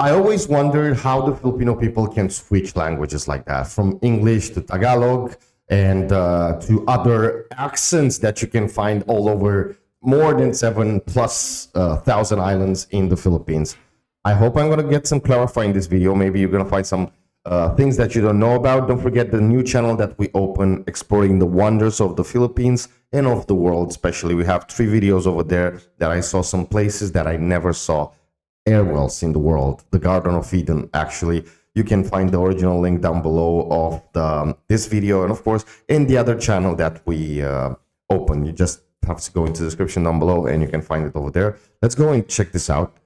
I always wondered how the Filipino people can switch languages like that, from English to Tagalog and to other accents that you can find all over more than 7,000+ islands in the Philippines. I hope I'm going to get some clarifying in this video. Maybe you're going to find some things that you don't know about. Don't forget the new channel that we open, exploring the wonders of the Philippines and of the world. Especially, we have 3 videos over there that I saw some places that I never saw airwells in the world. The Garden of Eden, actually. You can find the original link down below of this video, and of course in the other channel that we open. You just have to go into the description down below and you can find it over there. Let's go and check this out.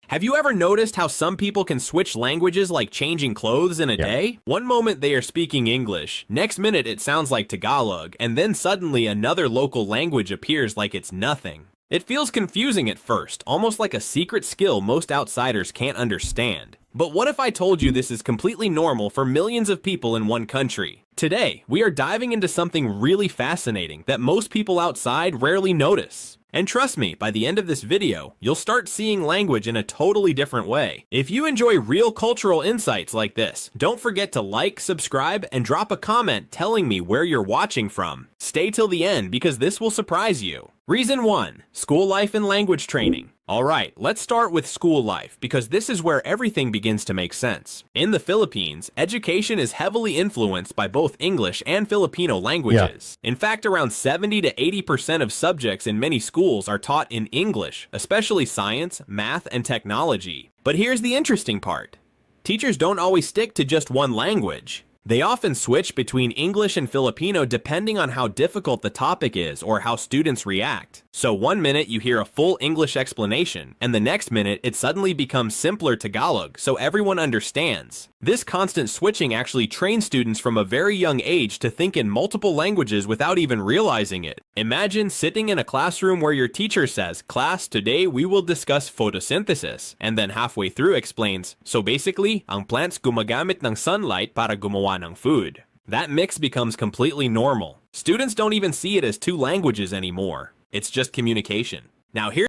Have you ever noticed how some people can switch languages like changing clothes in a day? One moment they are speaking English, next minute it sounds like Tagalog, and then suddenly another local language appears like it's nothing. It feels confusing at first, almost like a secret skill most outsiders can't understand. But what if I told you this is completely normal for millions of people in one country? Today, we are diving into something really fascinating that most people outside rarely notice. And trust me, by the end of this video, you'll start seeing language in a totally different way. If you enjoy real cultural insights like this, don't forget to like, subscribe, and drop a comment telling me where you're watching from. Stay till the end because this will surprise you. Reason 1. School life and language training. Alright, let's start with school life because this is where everything begins to make sense. In the Philippines, education is heavily influenced by both English and Filipino languages. In fact, around 70 to 80% of subjects in many schools are taught in English, especially science, math, and technology. But here's the interesting part. Teachers don't always stick to just one language. They often switch between English and Filipino depending on how difficult the topic is or how students react. So one minute you hear a full English explanation, and the next minute it suddenly becomes simpler Tagalog so everyone understands. This constant switching actually trains students from a very young age to think in multiple languages without even realizing it. Imagine sitting in a classroom where your teacher says, "Class, today we will discuss photosynthesis," and then halfway through explains, "So basically, ang plants gumagamit ng sunlight para gumawa ng food." That mix becomes completely normal. Students don't even see it as 2 languages anymore. It's just communication. Now here.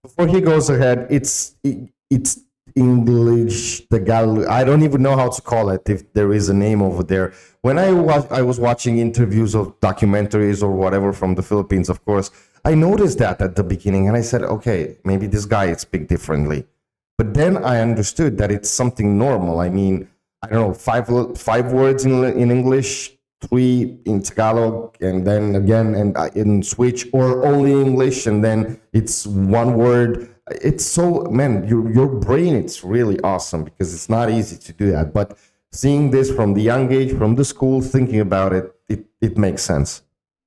Before he goes ahead, it's English, Tagalog. I don't even know how to call it, if there is a name over there. When I was watching interviews of documentaries or whatever from the Philippines, of course, I noticed that at the beginning and I said, okay, maybe this guy speaks differently. But then I understood that it's something normal. I mean, I don't know, five words in English, 3 in Tagalog, and then again and in switch, or only English, and then it's 1 word. It's so, man, your brain, it's really awesome because it's not easy to do that. But seeing this from the young age, from the school, thinking about it, it makes sense.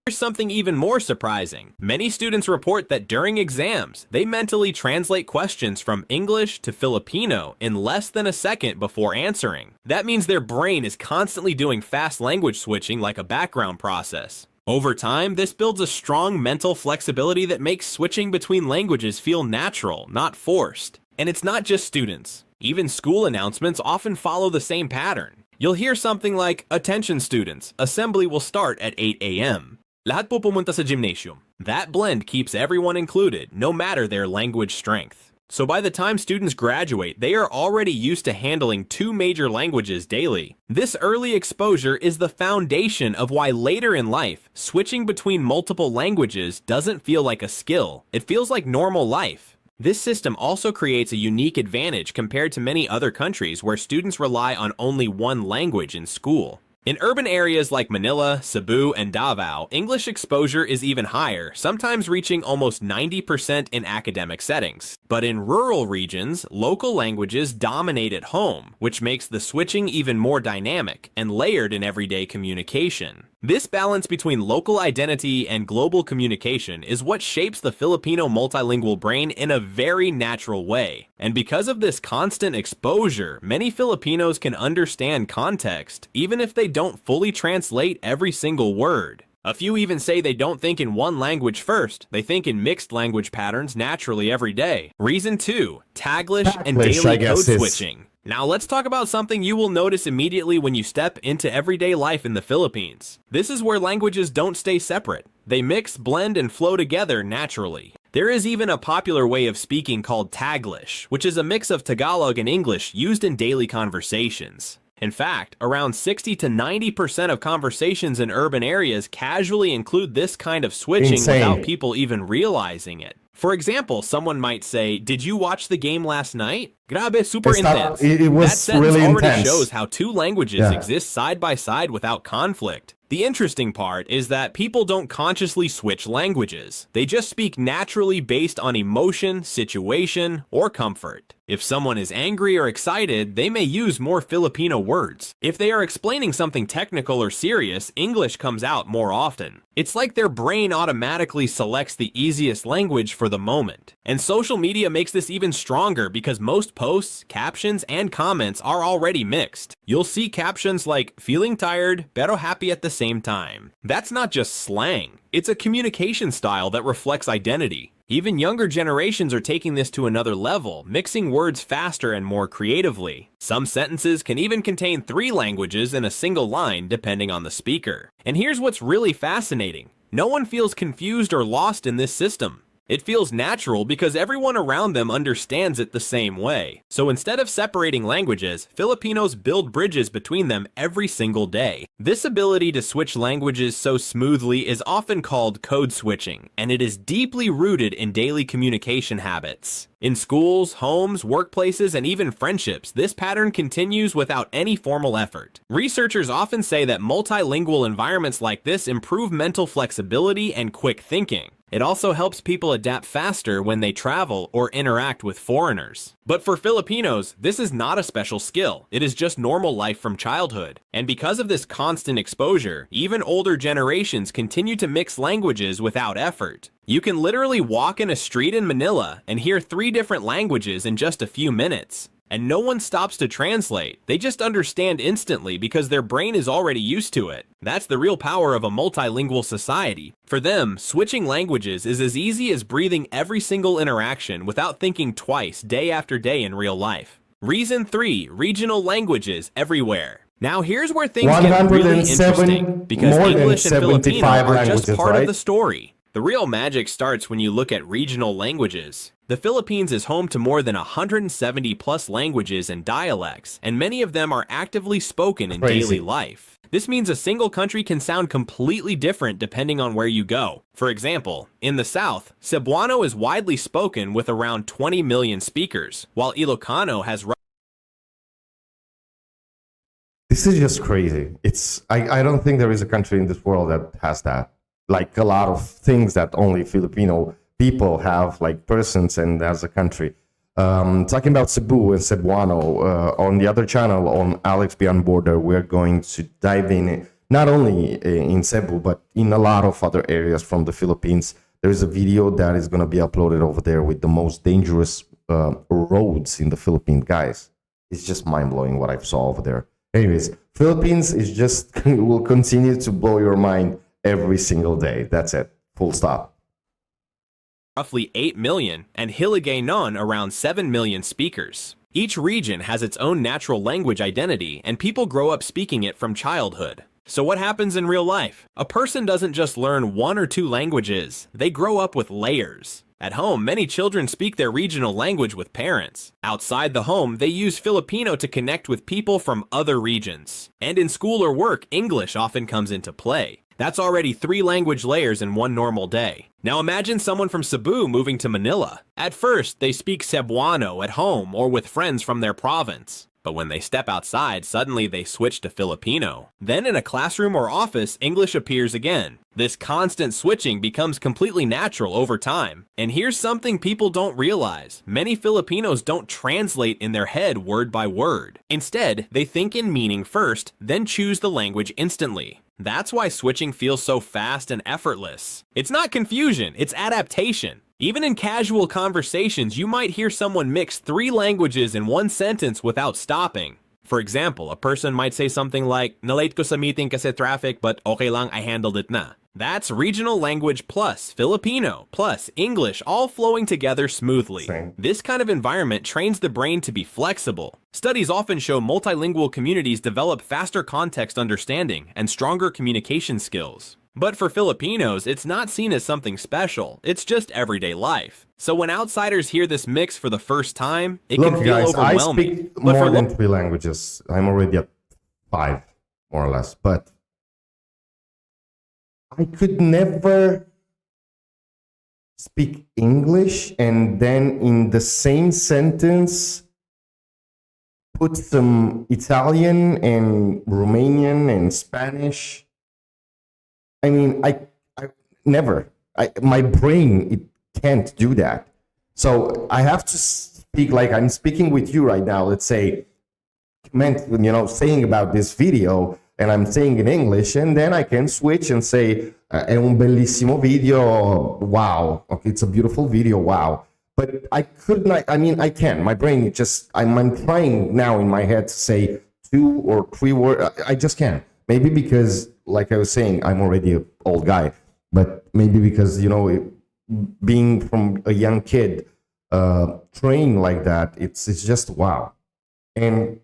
Here's something even more surprising. Many students report that during exams, they mentally translate questions from English to Filipino in less than a second before answering. That means their brain is constantly doing fast language switching like a background process. Over time, this builds a strong mental flexibility that makes switching between languages feel natural, not forced. And it's not just students. Even school announcements often follow the same pattern. You'll hear something like, "Attention students, assembly will start at 8 a.m. Lahat po pumunta sa gymnasium." That blend keeps everyone included, no matter their language strength. So by the time students graduate, they are already used to handling 2 major languages daily. This early exposure is the foundation of why later in life, switching between multiple languages doesn't feel like a skill. It feels like normal life. This system also creates a unique advantage compared to many other countries where students rely on only one language in school. In urban areas like Manila, Cebu, and Davao, English exposure is even higher, sometimes reaching almost 90% in academic settings. But in rural regions, local languages dominate at home, which makes the switching even more dynamic and layered in everyday communication. This balance between local identity and global communication is what shapes the Filipino multilingual brain in a very natural way. And because of this constant exposure, many Filipinos can understand context, even if they don't fully translate every single word. A few even say they don't think in one language first, they think in mixed language patterns naturally every day. Reason 2, Taglish and daily code switching. Now let's talk about something you will notice immediately when you step into everyday life in the Philippines. This is where languages don't stay separate. They mix, blend, and flow together naturally. There is even a popular way of speaking called Taglish, which is a mix of Tagalog and English used in daily conversations. In fact, around 60 to 90% of conversations in urban areas casually include this kind of switching without people even realizing it. For example, someone might say, "Did you watch the game last night?" Grabe, super intense. It was that sentence really already intense. shows how two languages exist side by side without conflict. The interesting part is that people don't consciously switch languages. They just speak naturally based on emotion, situation, or comfort. If someone is angry or excited, they may use more Filipino words. If they are explaining something technical or serious, English comes out more often. It's like their brain automatically selects the easiest language for the moment. And social media makes this even stronger because most posts, captions, and comments are already mixed. You'll see captions like, "feeling tired, pero happy at the same time." That's not just slang. It's a communication style that reflects identity. Even younger generations are taking this to another level, mixing words faster and more creatively. Some sentences can even contain 3 languages in a single line depending on the speaker. And here's what's really fascinating. No one feels confused or lost in this system. It feels natural because everyone around them understands it the same way. So instead of separating languages, Filipinos build bridges between them every single day. This ability to switch languages so smoothly is often called code switching, and it is deeply rooted in daily communication habits. In schools, homes, workplaces, and even friendships, this pattern continues without any formal effort. Researchers often say that multilingual environments like this improve mental flexibility and quick thinking. It also helps people adapt faster when they travel or interact with foreigners. But for Filipinos, this is not a special skill. It is just normal life from childhood. And because of this constant exposure, even older generations continue to mix languages without effort. You can literally walk in a street in Manila and hear 3 different languages in just a few minutes. And no one stops to translate. They just understand instantly because their brain is already used to it. That's the real power of a multilingual society. For them, switching languages is as easy as breathing every single interaction without thinking twice day after day in real life. Reason 3, regional languages everywhere. Now here's where things get really interesting, because English and Filipino are just part of the story. The real magic starts when you look at regional languages. The Philippines is home to more than 170 plus languages and dialects, and many of them are actively spoken in daily life. This means a single country can sound completely different depending on where you go. For example, in the south, Cebuano is widely spoken with around 20 million speakers, while Ilocano has This is just crazy. I don't think there is a country in this world that has that. Like a lot of things that only Filipino people have, like persons and as a country. Talking about Cebu and Cebuano, on the other channel, on Alex Beyond Border, we're going to dive in, not only in Cebu, but in a lot of other areas from the Philippines. There's a video that is going to be uploaded over there with the most dangerous roads in the Philippines, guys. It's just mind-blowing what I saw over there. Anyways, Philippines is just will continue to blow your mind every single day. That's it. Full stop. Roughly 8 million, and Hiligaynon around 7 million speakers. Each region has its own natural language identity, and people grow up speaking it from childhood. So what happens in real life? A person doesn't just learn 1 or 2 languages, they grow up with layers. At home, many children speak their regional language with parents. Outside the home, they use Filipino to connect with people from other regions. And in school or work, English often comes into play. That's already 3 language layers in one normal day. Now imagine someone from Cebu moving to Manila. At first, they speak Cebuano at home or with friends from their province. But when they step outside, suddenly they switch to Filipino. Then in a classroom or office, English appears again. This constant switching becomes completely natural over time. And here's something people don't realize. Many Filipinos don't translate in their head word by word. Instead, they think in meaning first, then choose the language instantly. That's why switching feels so fast and effortless. It's not confusion, it's adaptation. Even in casual conversations, you might hear someone mix 3 languages in one sentence without stopping. For example, a person might say something like, "Nalate ko sa meeting kasi traffic, but okay lang, I handled it na." That's regional language plus Filipino plus English all flowing together smoothly. This kind of environment trains the brain to be flexible. Studies often show multilingual communities develop faster context understanding and stronger communication skills. But for Filipinos, it's not seen as something special. It's just everyday life. So when outsiders hear this mix for the first time, it can Look, feel guys, I overwhelming. speak But more for than 3 languages. I'm already at 5, more or less. But I could never speak English and then in the same sentence put some Italian and Romanian and Spanish. I mean, I never. My brain, it can't do that. So I have to speak like I'm speaking with you right now. Let's say, saying about this video, and I'm saying in English, and then I can switch and say, è un bellissimo video, wow. Okay, it's a beautiful video, wow. But I could not, I mean, I can. My brain, it just, I'm trying now in my head to say 2 or 3 words. I just can't. Maybe because, like I was saying, I'm already an old guy. But maybe because, being from a young kid, trained like that, it's just wow. And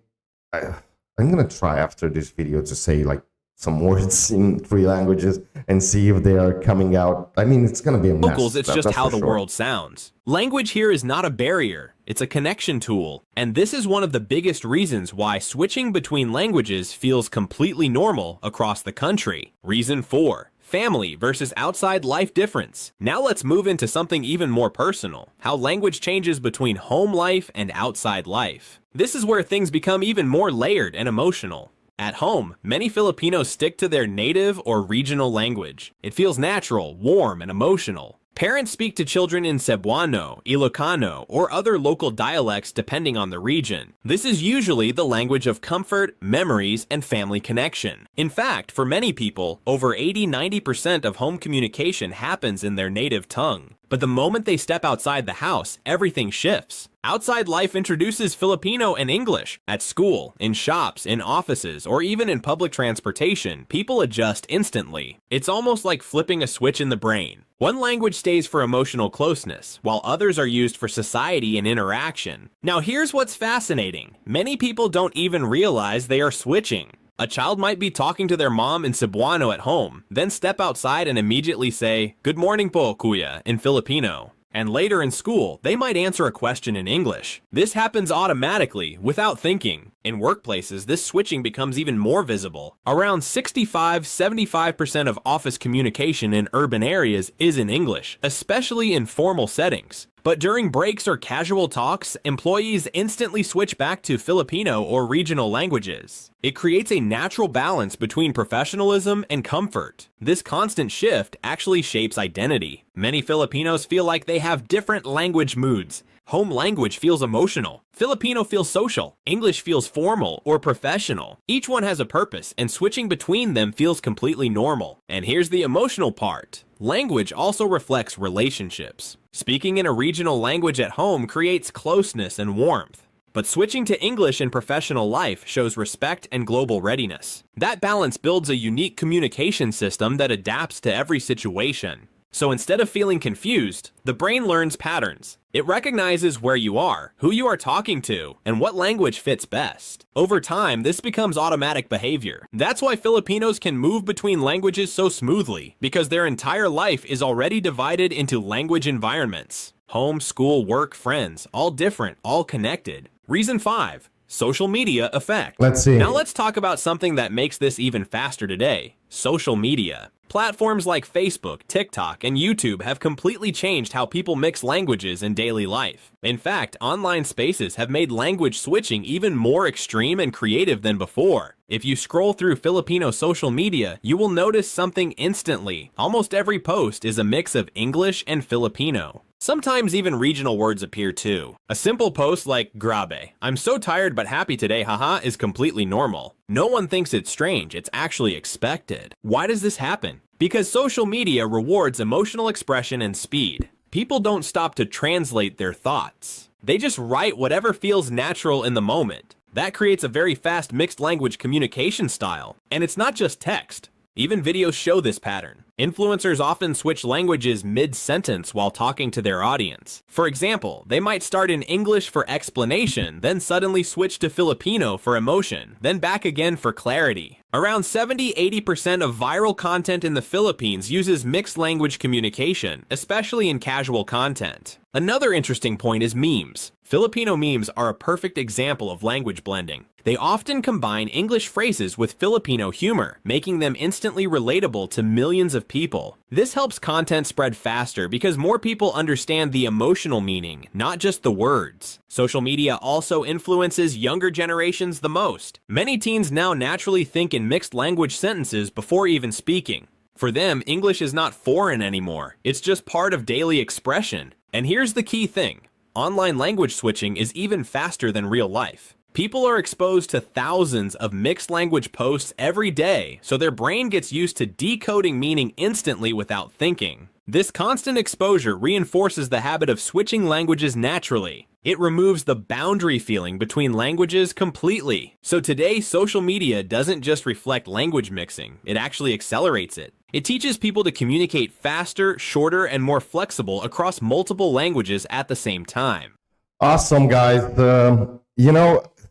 I'm gonna try after this video to say like some words in 3 languages and see if they are coming out. I mean, it's gonna be a mess. locals, it's just that's how for the sure. world sounds. Language here is not a barrier, it's a connection tool. And this is one of the biggest reasons why switching between languages feels completely normal across the country. Reason 4. Family versus outside life difference. Now let's move into something even more personal, how language changes between home life and outside life. This is where things become even more layered and emotional. At home, many Filipinos stick to their native or regional language. It feels natural, warm, and emotional. Parents speak to children in Cebuano, Ilocano, or other local dialects depending on the region. This is usually the language of comfort, memories, and family connection. In fact, for many people, over 80–90% of home communication happens in their native tongue. But the moment they step outside the house, everything shifts. Outside life introduces Filipino and English. At school, in shops, in offices, or even in public transportation, people adjust instantly. It's almost like flipping a switch in the brain. One language stays for emotional closeness, while others are used for society and interaction. Now here's what's fascinating. Many people don't even realize they are switching. A child might be talking to their mom in Cebuano at home, then step outside and immediately say, "Good morning po, kuya," in Filipino. And later in school, they might answer a question in English. This happens automatically, without thinking. In workplaces, this switching becomes even more visible. Around 65–75% of office communication in urban areas is in English, especially in formal settings. But during breaks or casual talks, employees instantly switch back to Filipino or regional languages. It creates a natural balance between professionalism and comfort. This constant shift actually shapes identity. Many Filipinos feel like they have different language moods. Home language feels emotional. Filipino feels social. English feels formal or professional. Each one has a purpose, and switching between them feels completely normal. And here's the emotional part. Language also reflects relationships. Speaking in a regional language at home creates closeness and warmth. But switching to English in professional life shows respect and global readiness. That balance builds a unique communication system that adapts to every situation. So instead of feeling confused, the brain learns patterns. It recognizes where you are, who you are talking to, and what language fits best. Over time, this becomes automatic behavior. That's why Filipinos can move between languages so smoothly, because their entire life is already divided into language environments. Home, school, work, friends, all different, all connected. Reason 5. Social media effect. Let's see. Now let's talk about something that makes this even faster today. Social media. Platforms like Facebook, TikTok, and YouTube have completely changed how people mix languages in daily life. In fact, online spaces have made language switching even more extreme and creative than before. If you scroll through Filipino social media, you will notice something instantly. Almost every post is a mix of English and Filipino. Sometimes even regional words appear too. A simple post like, "Grabe, I'm so tired but happy today, haha," is completely normal. No one thinks it's strange, it's actually expected. Why does this happen? Because social media rewards emotional expression and speed. People don't stop to translate their thoughts. They just write whatever feels natural in the moment. That creates a very fast mixed language communication style. And it's not just text. Even videos show this pattern. Influencers often switch languages mid-sentence while talking to their audience. For example, they might start in English for explanation, then suddenly switch to Filipino for emotion, then back again for clarity. Around 70–80% of viral content in the Philippines uses mixed language communication, especially in casual content. Another interesting point is memes. Filipino memes are a perfect example of language blending. They often combine English phrases with Filipino humor, making them instantly relatable to millions of people. This helps content spread faster because more people understand the emotional meaning, not just the words. Social media also influences younger generations the most. Many teens now naturally think in mixed language sentences before even speaking. For them, English is not foreign anymore. It's just part of daily expression. And here's the key thing. Online language switching is even faster than real life. People are exposed to thousands of mixed language posts every day, so their brain gets used to decoding meaning instantly without thinking. This constant exposure reinforces the habit of switching languages naturally. It removes the boundary feeling between languages completely. So today, social media doesn't just reflect language mixing, it actually accelerates it. It teaches people to communicate faster, shorter, and more flexible across multiple languages at the same time. Awesome, guys.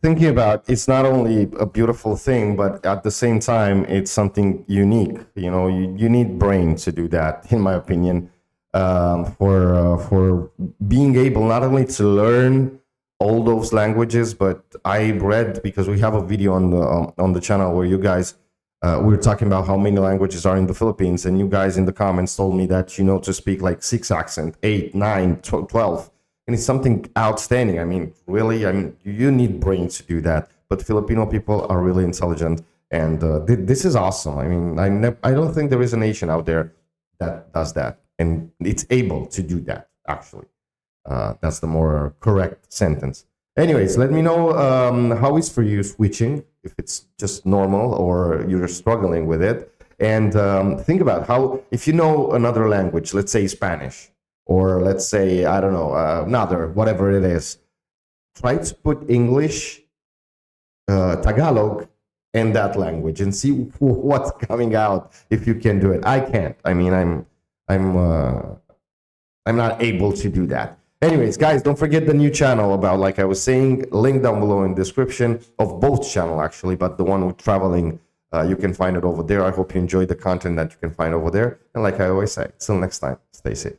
Thinking about it's not only a beautiful thing, but at the same time, it's something unique. You need brain to do that, in my opinion, for being able not only to learn all those languages, but I read, because we have a video on the channel where you guys we were talking about how many languages are in the Philippines, and you guys in the comments told me that you know to speak like 6 accent, 8, 9, 12. And it's something outstanding. I mean, really, you need brains to do that. But Filipino people are really intelligent, and this is awesome. I mean, I don't think there is a nation out there that does that, and it's able to do that, actually. That's the more correct sentence. Anyways, let me know how is for you switching, if it's just normal or you're struggling with it. And think about how, if you know another language, let's say Spanish, or let's say, I don't know, another, whatever it is, try to put English, Tagalog, in that language and see what's coming out if you can do it. I can't. I mean, I'm not able to do that. Anyways, guys, don't forget the new channel about, like I was saying, link down below in the description of both channel, actually, but the one with traveling, you can find it over there. I hope you enjoyed the content that you can find over there. And like I always say, till next time, stay safe.